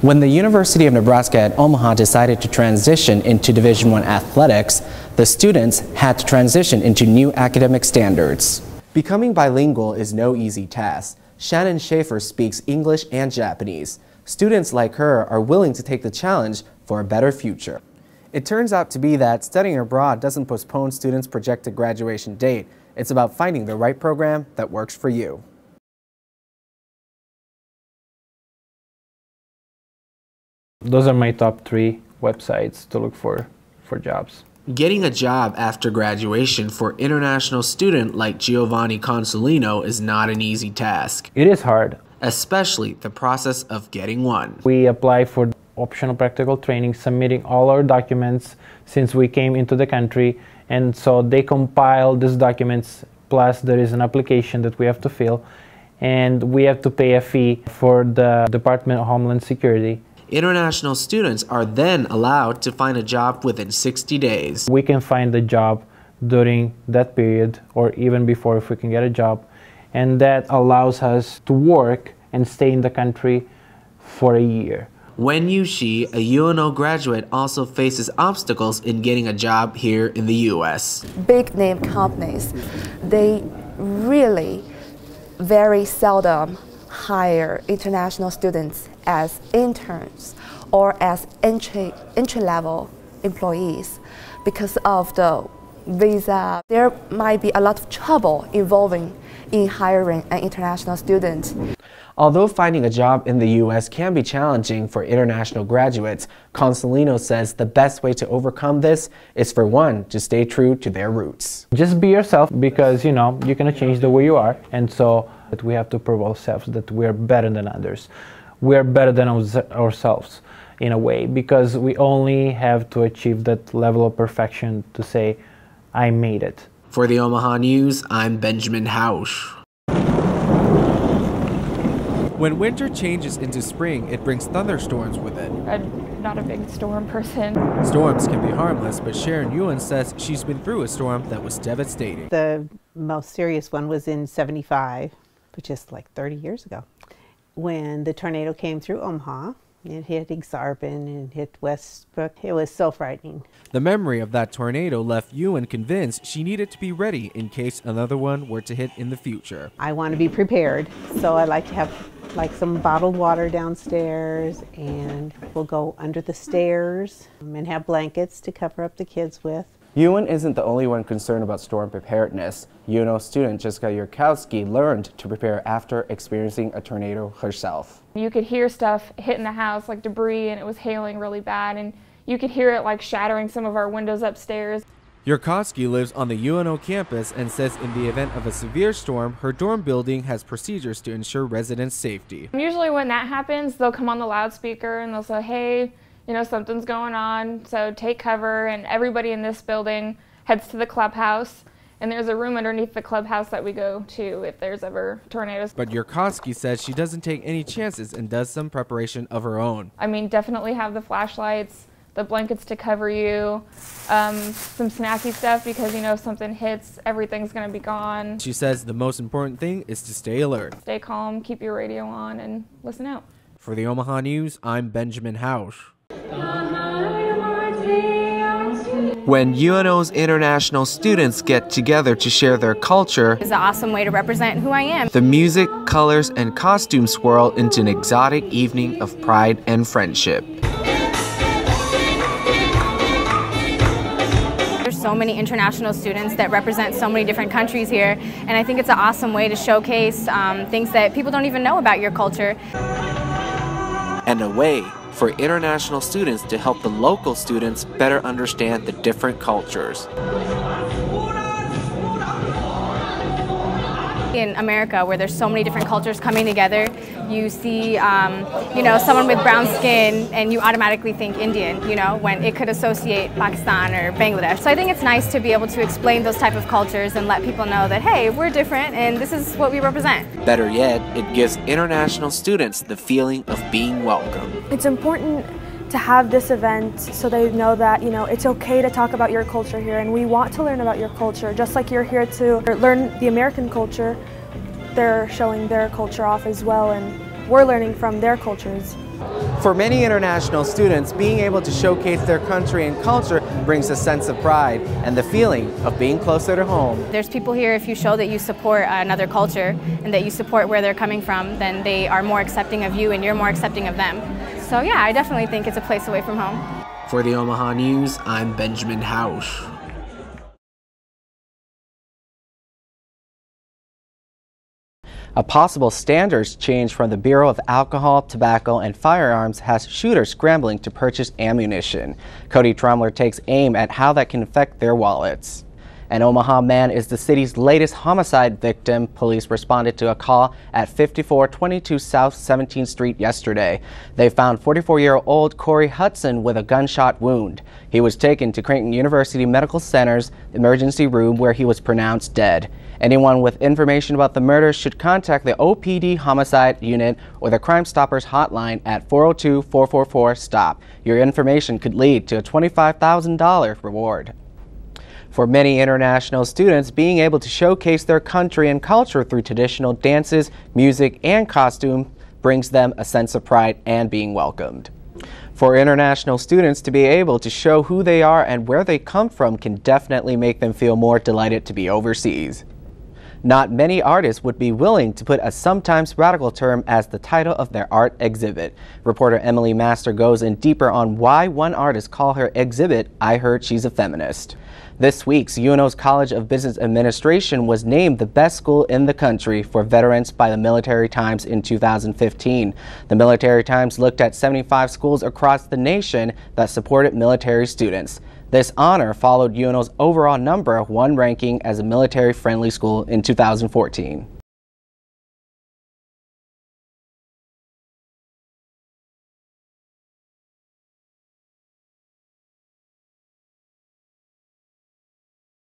When the University of Nebraska at Omaha decided to transition into Division I athletics, the students had to transition into new academic standards. Becoming bilingual is no easy task. Shannon Schaefer speaks English and Japanese. Students like her are willing to take the challenge for a better future. It turns out to be that studying abroad doesn't postpone students' projected graduation date. It's about finding the right program that works for you. Those are my top 3 websites to look for jobs. Getting a job after graduation for an international student like Giovanni Consolino is not an easy task. It is hard. Especially the process of getting one. We apply for optional practical training, submitting all our documents since we came into the country, and so they compile these documents, plus there is an application that we have to fill, and we have to pay a fee for the Department of Homeland Security. International students are then allowed to find a job within 60 days. We can find a job during that period or even before if we can get a job, and that allows us to work and stay in the country for a year. Wen Yushi, a UNO graduate, also faces obstacles in getting a job here in the U.S. Big name companies, they really very seldom hire international students as interns or as entry-level employees because of the visa. There might be a lot of trouble involving in hiring an international student. Although finding a job in the U.S. can be challenging for international graduates, Consolino says the best way to overcome this is for one, to stay true to their roots. Just be yourself, because you're gonna change the way you are, and so we have to prove ourselves that we are better than others. We are better than ourselves in a way, because we only have to achieve that level of perfection to say, I made it. For the Omaha News, I'm Benjamin Hausch. When winter changes into spring, it brings thunderstorms with it. I'm not a big storm person. Storms can be harmless, but Sharon Ewan says she's been through a storm that was devastating. The most serious one was in '75, which is like 30 years ago, when the tornado came through Omaha. It hit Exarban and hit Westbrook. It was so frightening. The memory of that tornado left Ewan convinced she needed to be ready in case another one were to hit in the future. I want to be prepared, so I like to have some bottled water downstairs, and we'll go under the stairs and have blankets to cover up the kids with. Ewan isn't the only one concerned about storm preparedness. UNO student Jessica Yurkowski learned to prepare after experiencing a tornado herself. You could hear stuff hitting the house, like debris, and it was hailing really bad, and you could hear it like shattering some of our windows upstairs. Yurkowski lives on the UNO campus and says in the event of a severe storm, her dorm building has procedures to ensure residents' safety. Usually when that happens, they'll come on the loudspeaker and they'll say, hey, something's going on, so take cover, and everybody in this building heads to the clubhouse, and there's a room underneath the clubhouse that we go to if there's ever tornadoes. But Yurkowski says she doesn't take any chances and does some preparation of her own. I mean, definitely have the flashlights, the blankets to cover you, some snacky stuff, because if something hits, everything's going to be gone. She says the most important thing is to stay alert. Stay calm, keep your radio on, and listen out. For the Omaha News, I'm Benjamin Hausch. When UNO's international students get together to share their culture, it's an awesome way to represent who I am. The music, colors, and costumes swirl into an exotic evening of pride and friendship. There's so many international students that represent so many different countries here, and I think it's an awesome way to showcase things that people don't even know about your culture. And a way for international students to help the local students better understand the different cultures. In America, where there's so many different cultures coming together, you see, someone with brown skin and you automatically think Indian, when it could associate Pakistan or Bangladesh. So I think it's nice to be able to explain those type of cultures and let people know that, hey, we're different and this is what we represent. Better yet, it gives international students the feeling of being welcome. It's important to have this event so they know that, it's okay to talk about your culture here, and we want to learn about your culture. Just like you're here to learn the American culture, they're showing their culture off as well, and we're learning from their cultures. For many international students, being able to showcase their country and culture brings a sense of pride and the feeling of being closer to home. There's people here, if you show that you support another culture and that you support where they're coming from, then they are more accepting of you and you're more accepting of them. So yeah, I definitely think it's a place away from home. For the Omaha News, I'm Benjamin Hausch. A possible standards change from the Bureau of Alcohol, Tobacco, and Firearms has shooters scrambling to purchase ammunition. Cody Tromler takes aim at how that can affect their wallets. An Omaha man is the city's latest homicide victim. Police responded to a call at 5422 South 17th Street yesterday. They found 44-year-old Corey Hudson with a gunshot wound. He was taken to Creighton University Medical Center's emergency room where he was pronounced dead. Anyone with information about the murder should contact the OPD Homicide Unit or the Crime Stoppers hotline at 402-444-STOP. Your information could lead to a $25,000 reward. For many international students, being able to showcase their country and culture through traditional dances, music, and costume brings them a sense of pride and being welcomed. For international students to be able to show who they are and where they come from can definitely make them feel more delighted to be overseas. Not many artists would be willing to put a sometimes radical term as the title of their art exhibit. Reporter Emily Master goes in deeper on why one artist called her exhibit, "I Heard She's a Feminist." This week's UNO's College of Business Administration was named the best school in the country for veterans by the Military Times in 2015. The Military Times looked at 75 schools across the nation that supported military students. This honor followed UNO's overall #1 ranking as a military-friendly school in 2014.